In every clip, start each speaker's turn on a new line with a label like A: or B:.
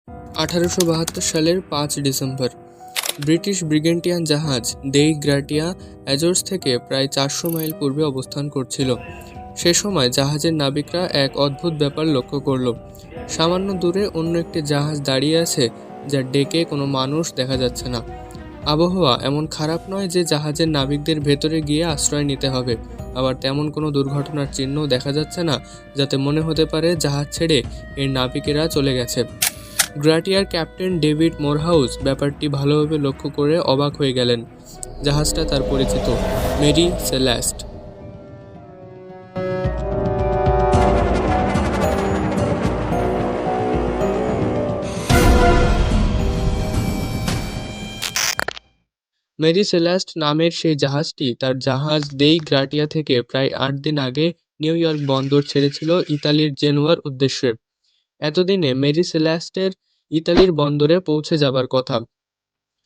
A: 1872 সালের 5 December British ব্রিগেন্টিয়ান জাহাজ দেই গ্রাটিয়া অ্যাজোর্স থেকে প্রায় 400 মাইল পূর্বে অবস্থান করছিল। সে সময় জাহাজের নাবিকরা এক অদ্ভুত ব্যাপার লক্ষ্য করল। সামান্য দূরে অন্য একটি জাহাজ দাঁড়িয়ে আছে, যার ডেকে কোনো মানুষ দেখা যাচ্ছে না। আবহাওয়া এমন খারাপ নয় যে জাহাজের নাবিকদের ভেতরে গিয়ে আশ্রয় নিতে হবে, আবার তেমন কোনো দুর্ঘটনার চিহ্নও দেখা যাচ্ছে না যাতে মনে হতে পারে জাহাজ ছেড়ে এর নাবিকেরা চলে গেছে। গ্রাটিয়ার ক্যাপ্টেন ডেভিড মোরহাউস ব্যাপারটি ভালোভাবে লক্ষ্য করে অবাক হয়ে গেলেন। জাহাজটা তার পরিচিত মেরি সেলাস্ট। মেরি সেলাস্ট নামের সেই জাহাজটি তার জাহাজ দেই গ্রাটিয়া থেকে প্রায় 8 দিন আগে নিউ ইয়র্ক বন্দর ছেড়েছিল ইতালির জেনুয়ার উদ্দেশ্যে। এতদিনে মেরি সেলাস্টের ইতালির বন্দরে পৌঁছে যাবার কথা।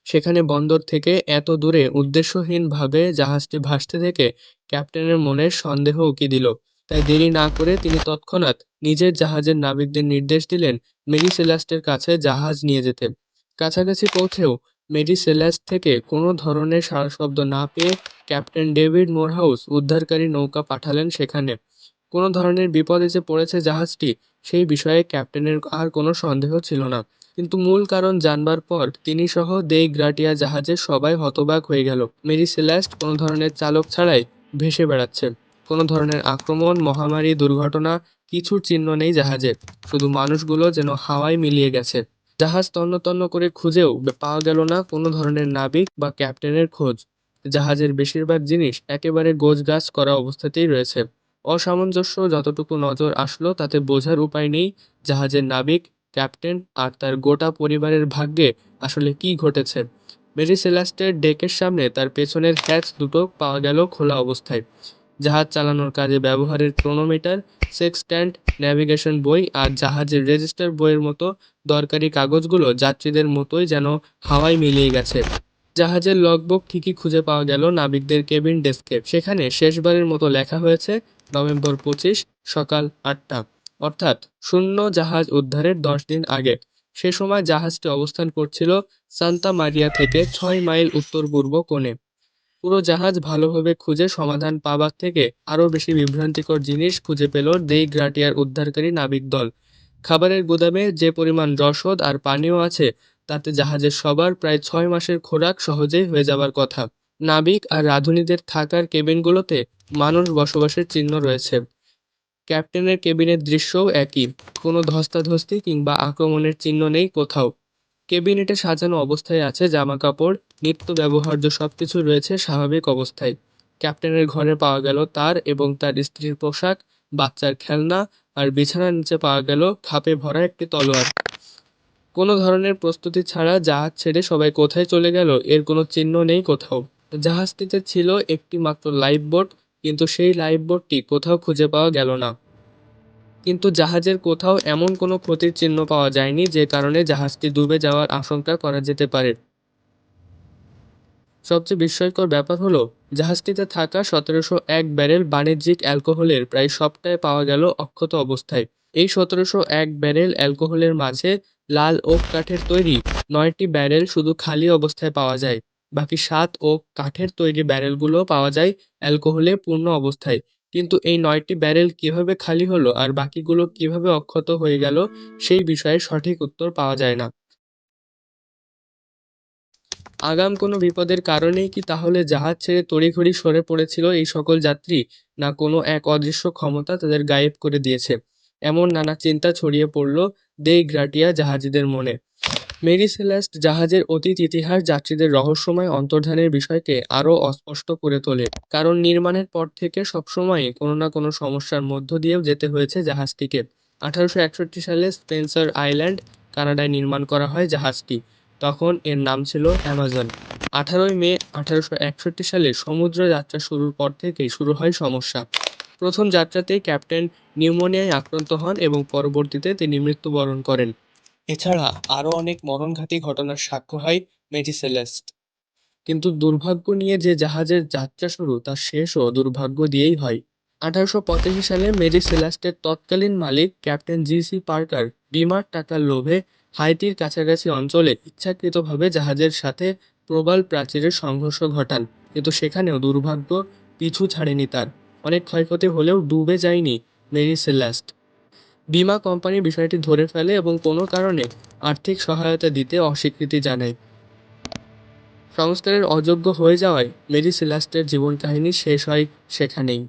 A: সেখানে বন্দর থেকে এত দূরে উদ্দেশ্যহীনভাবে জাহাজটি ভাসতে দেখে ক্যাপ্টেনের মনে সন্দেহ উকি দিল। তাই দেরি না করে তিনি তৎক্ষণাৎ নিজের জাহাজের নাবিকদের নির্দেশ দিলেন মেরি সেলাস্টের কাছে জাহাজ নিয়ে যেতে। কাছাকাছি পৌঁছেও মেরি সেলাস্ট থেকে কোনো ধরনের সাড়াশব্দ না পেয়ে ক্যাপ্টেন ডেভিড মোরহাউস উদ্ধারকারী নৌকা পাঠালেন সেখানে। কোনো ধরনের বিপদে যে পড়েছে জাহাজটি, সেই বিষয়ে ক্যাপ্টেনের আর কোনো সন্দেহ ছিল না। কিন্তু মূল কারণ জানবার পর তিনি সহ দেই গ্রাটিয়া জাহাজের সবাই হতবাক হয়ে গেল। মেরি সেলাস্ট কোনো ধরনের চালক ছাড়াই ভেসে বেড়াচ্ছে। কোনো ধরনের আক্রমণ, মহামারী, দুর্ঘটনা কিছুর চিহ্ন নেই জাহাজে। শুধু মানুষগুলো যেন হাওয়ায় মিলিয়ে গেছে। জাহাজ তন্ন তন্ন করে খুঁজেও পাওয়া গেল না কোনো ধরনের নাবিক বা ক্যাপ্টেনের খোঁজ। জাহাজের বেশিরভাগ জিনিস একেবারে গোছগাছ করা অবস্থাতেই রয়েছে। অসামঞ্জস্য যতটুকু নজর আসলো তাতে বোঝার উপায় নেই জাহাজের নাবিক, ক্যাপ্টেন আর তার গোটা পরিবারের ভাগ্যে আসলে কী ঘটেছে। মেরি সেলাস্টের ডেকের সামনে তার পেছনের হ্যাচ দুটো পাওয়া গেল খোলা অবস্থায়। জাহাজ চালানোর কাজে ব্যবহারের ক্রোনোমিটার, সেক্সট্যান্ট, ন্যাভিগেশন বই আর জাহাজের রেজিস্টার বইয়ের মতো দরকারি কাগজগুলো যাত্রীদের মতোই যেন হাওয়ায় মিলিয়ে গেছে। জাহাজের লগবুক ঠিকই খুঁজে পাওয়া গেল নাবিকদের কেবিন ডেস্কে। সেখানে শেষবারের মতো লেখা হয়েছে নভেম্বর 25 সকাল 8টা, অর্থাৎ শূন্য জাহাজ উদ্ধারের 10 দিন আগে। সে সময় জাহাজটি অবস্থান করছিল সান্তা মারিয়া থেকে 6 মাইল উত্তর পূর্ব কোণে। পুরো জাহাজ ভালোভাবে খুঁজে সমাধান পাবার থেকে আরও বেশি বিভ্রান্তিকর জিনিস খুঁজে পেল দেই গ্রাটিয়ার উদ্ধারকারী নাবিক দল। খাবারের গুদামে যে পরিমাণ রসদ আর পানীয় আছে, তাতে জাহাজের সবার প্রায় 6 মাসের খোরাক সহজেই হয়ে যাবার কথা। নাবিক আর রাঁধুনিদের থাকার কেবিনগুলোতে মানুষ বসবাসের চিহ্ন রয়েছে। ক্যাপ্টেনের কেবিনের দৃশ্যও একই। কোনো ধস্তাধস্তি কিংবা আক্রমণের চিহ্ন নেই কোথাও। কেবিনেটে সাজানো অবস্থায় আছে জামাকাপড়, নিত্য ব্যবহার্য সবকিছু রয়েছে স্বাভাবিক অবস্থায়। ক্যাপ্টেনের ঘরে পাওয়া গেল তার এবং তার স্ত্রীর পোশাক, বাচ্চার খেলনা আর বিছানার নিচে পাওয়া গেল খাপে ভরা একটি তলোয়ার। কোনো ধরনের প্রস্তুতি ছাড়া জাহাজ ছেড়ে সবাই কোথায় চলে গেল এর কোনো চিহ্ন নেই কোথাও। জাহাজটিতে ছিল একটি মাত্র লাইফ বোট, কিন্তু সেই লাইফ বোটটি কোথাও খুঁজে পাওয়া গেল না। কিন্তু জাহাজের কোথাও এমন কোনো ক্ষতির চিহ্ন পাওয়া যায়নি যে কারণে জাহাজটি ডুবে যাওয়ার আশঙ্কা করা যেতে পারে। সবচেয়ে বিস্ময়কর ব্যাপার হলো, জাহাজটিতে থাকা 1701 ব্যারেল বাণিজ্যিক অ্যালকোহলের প্রায় সবটাই পাওয়া গেল অক্ষত অবস্থায়। এই 1701 ব্যারেল অ্যালকোহলের মাঝে লাল ওক কাঠের তৈরি 9টি ব্যারেল শুধু খালি অবস্থায় পাওয়া যায়। বাকি 7 ওক কাঠের তৈরি ব্যারেলগুলো পাওয়া যায় অ্যালকোহলে পূর্ণ অবস্থায়। কিন্তু এই 9টি ব্যারেল কিভাবে খালি হলো আর বাকিগুলো কিভাবে অক্ষত হয়ে গেল, সেই বিষয়ে সঠিক উত্তর পাওয়া যায় না। আগাম কোনো বিপদের কারণেই কি তাহলে জাহাজ ছেড়ে তড়িঘড়ি সরে পড়েছিল এই সকল যাত্রী, না কোনো এক অদৃশ্য ক্ষমতা তাদের গায়েব করে দিয়েছে? এমন নানা চিন্তা ছড়িয়ে পড়ল দেই গ্রাটিয়া জাহাজিদের মনে। মেরি সেলাস্ট জাহাজের অতীত ইতিহাস যাত্রীদের রহস্যময় অন্তর্ধানের বিষয়কে আরও অস্পষ্ট করে তোলে। কারণ নির্মাণের পর থেকে সবসময়ই কোনো না কোনো সমস্যার মধ্য দিয়েও যেতে হয়েছে জাহাজটিকে। 1861 সালে স্পেন্সার আইল্যান্ড, কানাডায় নির্মাণ করা হয় জাহাজটি। তখন এর নাম ছিল অ্যামাজন। 18ই মে 1861 সালে সমুদ্র যাত্রা শুরুর পর থেকেই শুরু হয় সমস্যা। প্রথম যাত্রাতেই ক্যাপ্টেন নিউমোনিয়ায় আক্রান্ত হন এবং পরবর্তীতে তিনি মৃত্যুবরণ করেন। এছাড়া আরও অনেক মরণঘাতী ঘটনার সাক্ষ্য হয় মেরি সেলেস্ট। কিন্তু দুর্ভাগ্য নিয়ে যে জাহাজের যাত্রা শুরু, তার শেষও দুর্ভাগ্য দিয়েই হয়। 1885 সালে মেরি সেলাস্টের তৎকালীন মালিক ক্যাপ্টেন জি.সি. পার্কার বিমার টাকার লোভে হাইতির কাছাকাছি অঞ্চলে ইচ্ছাকৃতভাবে জাহাজের সাথে প্রবাল প্রাচীরের সংঘর্ষ ঘটান, কিন্তু সেখানেও দুর্ভাগ্য পিছু ছাড়েনি তার। অনেক ক্ষয়ক্ষতি হলেও ডুবে যায়নি মেরি সেলাস্ট। বীমা কোম্পানি বিষয়টি ধরে ফেলে এবং কোনো কারণে আর্থিক সহায়তা দিতে অস্বীকৃতি জানায়। সংস্কারের অযোগ্য হয়ে যাওয়ায় মেরি সেলাস্টের জীবনকাহিনী শেষ হয় সেখানেই।